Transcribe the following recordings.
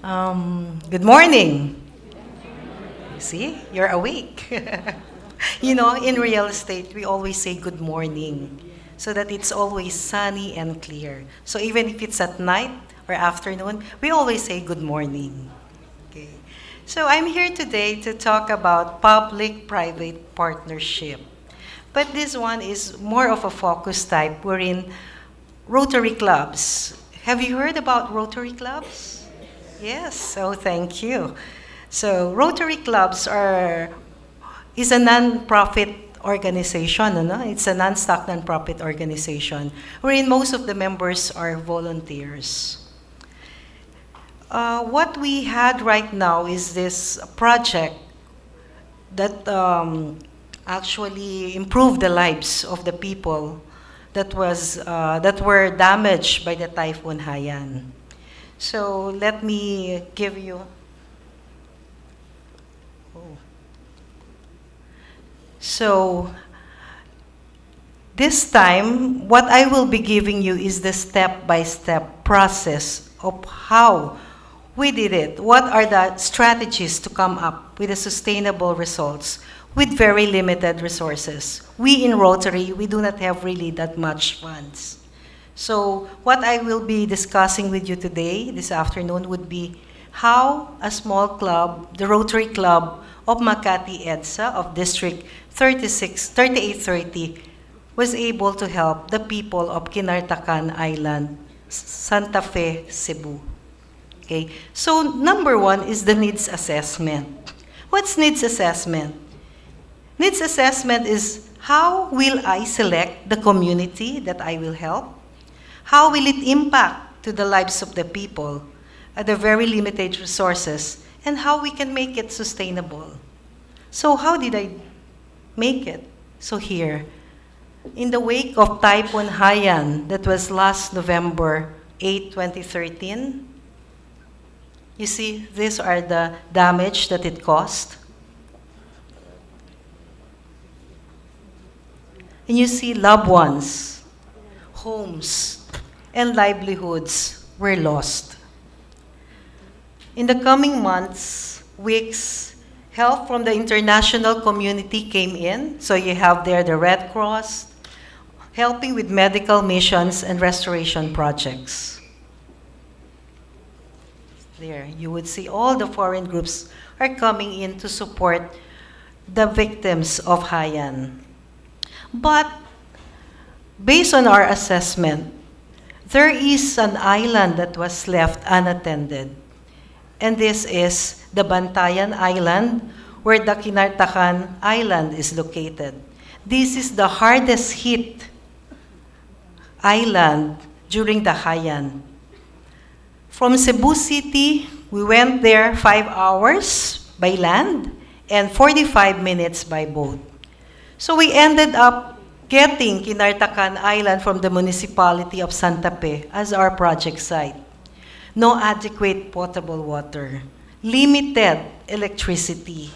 Good morning. See, you're awake. In real estate, we always say good morning so that it's always sunny and clear. So even if it's at night or afternoon, we always say good morning. Okay. So I'm here today to talk about public-private partnership. But this one is more of a focus type. We're in Rotary clubs. Have you heard about Rotary clubs? Yes, so thank you. So Rotary clubs is a non-profit organization, ano? It's a non-stock non-profit organization wherein most of the members are volunteers. What we had right now is this project that actually improved the lives of the people that were damaged by the Typhoon Haiyan. So let me give you. So this time, what I will be giving you is the step-by-step process of how we did it. What are the strategies to come up with the sustainable results with very limited resources? We in Rotary, we do not have really that much funds. So what I will be discussing with you today, this afternoon, would be how a small club, the Rotary Club of Makati EDSA of District 3830, was able to help the people of Kinartakan Island, Santa Fe, Cebu. Okay, so number one is the needs assessment. What's needs assessment? Needs assessment is how will I select the community that I will help? How will it impact to the lives of the people at the very limited resources, and how we can make it sustainable? So how did I make it? So here, in the wake of Typhoon Haiyan that was last November 8, 2013, you see, these are the damage that it caused. And you see loved ones, homes, and livelihoods were lost. In the coming months, weeks, help from the international community came in. So you have there the Red Cross, helping with medical missions and restoration projects. There, you would see all the foreign groups are coming in to support the victims of Haiyan. But based on our assessment, there is an island that was left unattended. And this is the Bantayan Island, where the Kinartakan Island is located. This is the hardest hit island during the Haiyan. From Cebu City, we went there 5 hours by land and 45 minutes by boat. So we ended up getting Kinartakan Island from the municipality of Santa Fe as our project site. No adequate potable water, limited electricity,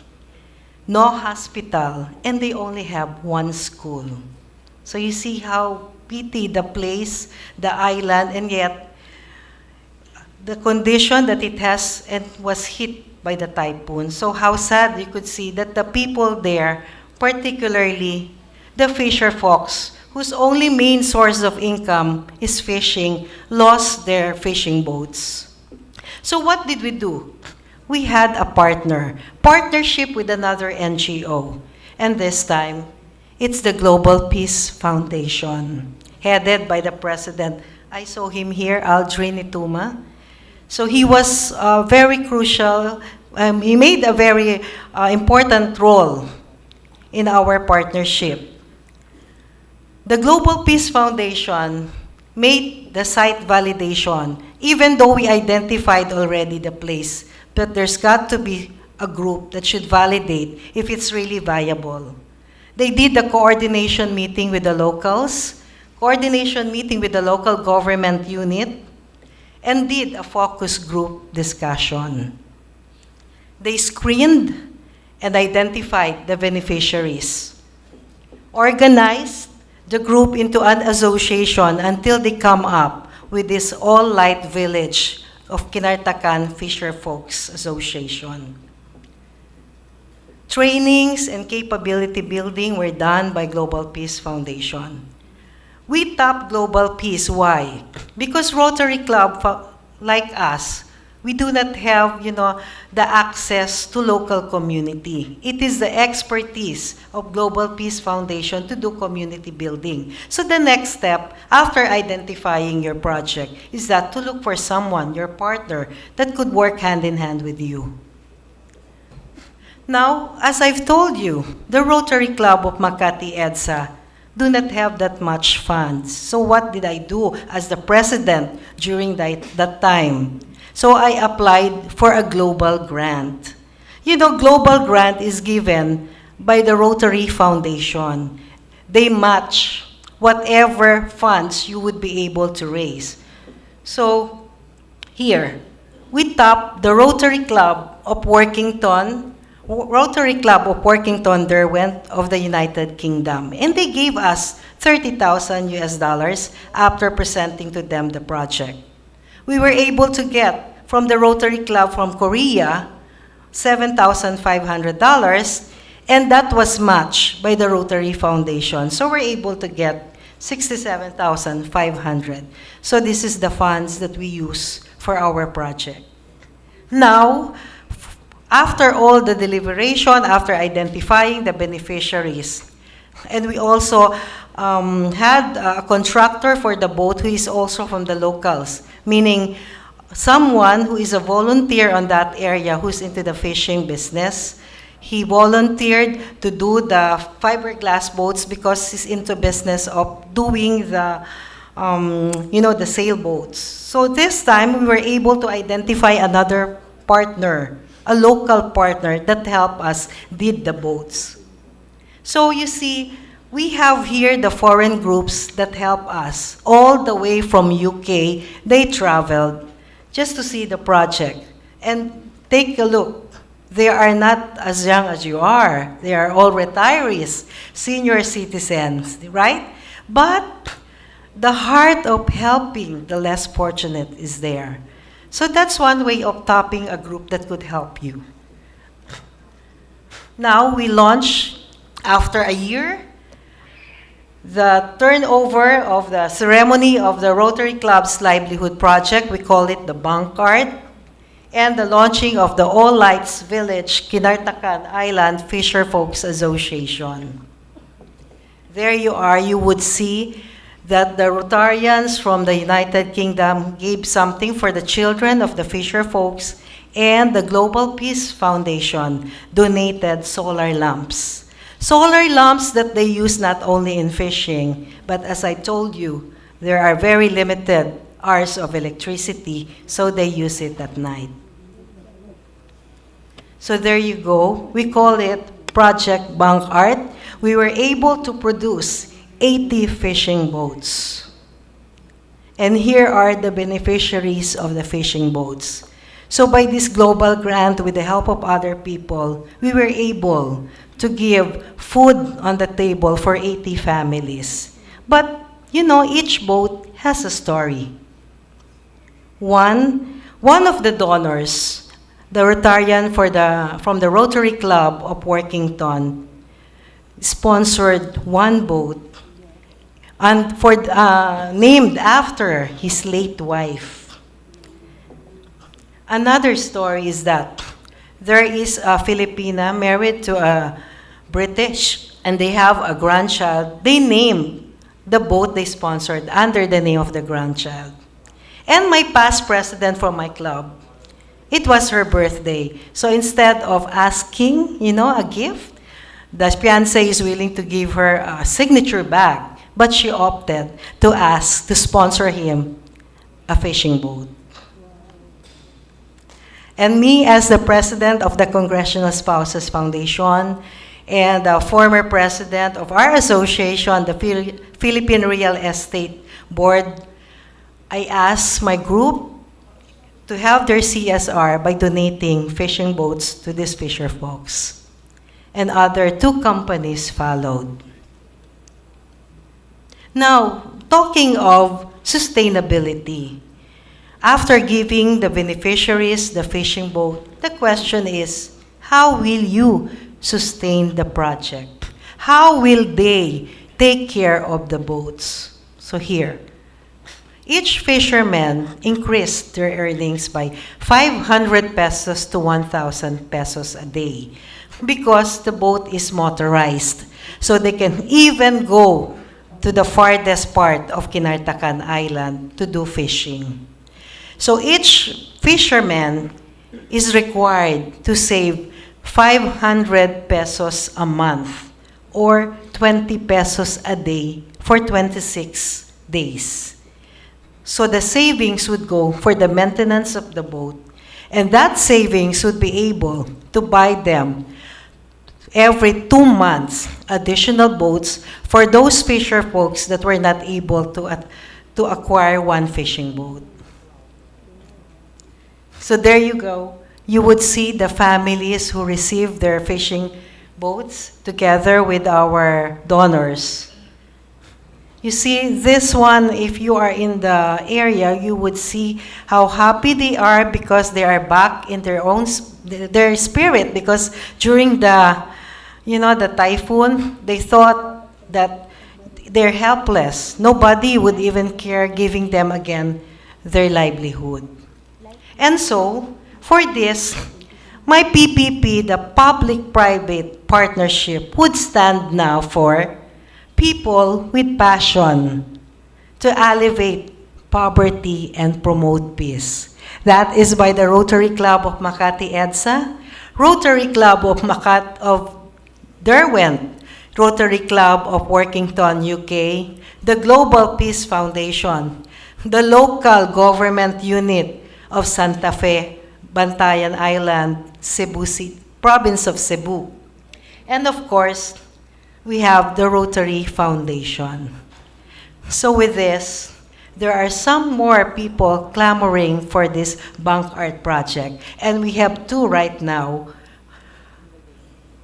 no hospital, and they only have one school. So you see how pity the place, the island, and yet the condition that it has and was hit by the typhoon. So how sad you could see that the people there, particularly the fisher folks, whose only main source of income is fishing, lost their fishing boats. So what did we do? We had a partnership with another NGO. And this time, it's the Global Peace Foundation, headed by the president. I saw him here, Aldrin Ituma. So he was very crucial. He made a very important role in our partnership. The Global Peace Foundation made the site validation, even though we identified already the place, but there's got to be a group that should validate if it's really viable. They did the coordination meeting with the locals, coordination meeting with the local government unit, and did a focus group discussion. They screened and identified the beneficiaries, organized the group into an association until they come up with this all-light village of Kinartakan Fisher Folks Association. Trainings and capability building were done by Global Peace Foundation. We tap global peace. Why? Because Rotary Club, like us, we do not have, the access to local community. It is the expertise of Global Peace Foundation to do community building. So the next step, after identifying your project, is that to look for someone, your partner, that could work hand in hand with you. Now, as I've told you, the Rotary Club of Makati EDSA do not have that much funds. So what did I do as the president during that time? So I applied for a global grant. Global grant is given by the Rotary Foundation. They match whatever funds you would be able to raise. So here, we tapped the Rotary Club of Workington, Derwent of the United Kingdom, and they gave us 30,000 US dollars after presenting to them the project. We were able to get from the Rotary Club from Korea $7,500, and that was matched by the Rotary Foundation. So we're able to get 67,500. So this is the funds that we use for our project. Now, after all the deliberation, after identifying the beneficiaries, and we also had a contractor for the boat who is also from the locals, meaning someone who is a volunteer on that area who's into the fishing business. He volunteered to do the fiberglass boats because he's into business of doing the sailboats. So this time we were able to identify another partner, a local partner that helped us did the boats. So you see, we have here the foreign groups that help us. All the way from UK, they traveled just to see the project. And take a look. They are not as young as you are. They are all retirees, senior citizens, right? But the heart of helping the less fortunate is there. So that's one way of tapping a group that could help you. Now we launch, after a year, the turnover of the ceremony of the Rotary Club's livelihood project. We call it the bank card. And the launching of the All Lights Village Kinartakan Island Fisher Folks Association. There you are, you would see that the Rotarians from the United Kingdom gave something for the children of the fisher folks, and the Global Peace Foundation donated solar lamps. Solar lamps that they use not only in fishing, but as I told you, there are very limited hours of electricity, so they use it at night. So there you go. We call it Project Bank Art. We were able to produce 80 fishing boats. And here are the beneficiaries of the fishing boats. So by this global grant, with the help of other people, we were able to give food on the table for 80 families. But, each boat has a story. One of the donors, the Rotarian from the Rotary Club of Workington, sponsored one boat and named after his late wife. Another story is that there is a Filipina married to a British, and they have a grandchild. They named the boat they sponsored under the name of the grandchild. And my past president from my club, it was her birthday. So instead of asking, a gift, the fiancé is willing to give her a signature bag, but she opted to sponsor him a fishing boat. And me, as the president of the Congressional Spouses Foundation and the former president of our association, the Philippine Real Estate Board, I asked my group to have their CSR by donating fishing boats to these fisher folks. And other two companies followed. Now, talking of sustainability, After giving the beneficiaries the fishing boat, the question is, how will you sustain the project? How will they take care of the boats? So here, each fisherman increased their earnings by 500 pesos to 1,000 pesos a day because the boat is motorized. So they can even go to the farthest part of Kinartakan Island to do fishing. So each fisherman is required to save 500 pesos a month or 20 pesos a day for 26 days. So the savings would go for the maintenance of the boat, and that savings would be able to buy them every 2 months additional boats for those fisher folks that were not able to acquire one fishing boat. So there you go. You would see the families who received their fishing boats together with our donors. You see, this one, if you are in the area, you would see how happy they are because they are back in their own, their spirit. Because during the typhoon, they thought that they're helpless. Nobody would even care giving them again their livelihood. And so, for this, my PPP, the public-private partnership, would stand now for people with passion to alleviate poverty and promote peace. That is by the Rotary Club of Makati EDSA, Rotary Club of Derwent, Rotary Club of Workington, UK, the Global Peace Foundation, the local government unit of Santa Fe, Bantayan Island, Cebu City, province of Cebu. And of course, we have the Rotary Foundation. So with this, there are some more people clamoring for this bank art project. And we have 2 right now.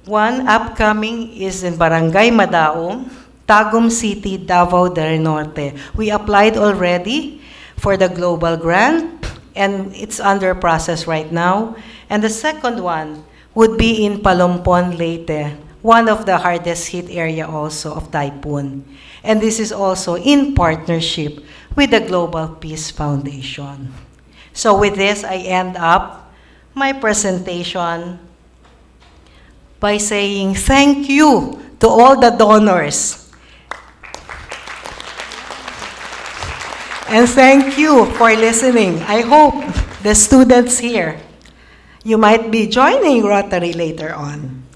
One upcoming is in Barangay Madaong, Tagum City, Davao del Norte. We applied already for the global grant, and it's under process right now. And the second one would be in Palompon, Leyte, one of the hardest hit area also of typhoon. And this is also in partnership with the Global Peace Foundation. So with this, I end up my presentation by saying thank you to all the donors. And thank you for listening. I hope the students here, you might be joining Rotary later on.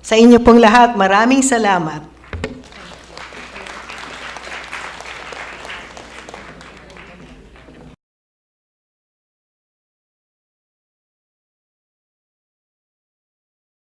Sa inyo pong lahat, maraming salamat.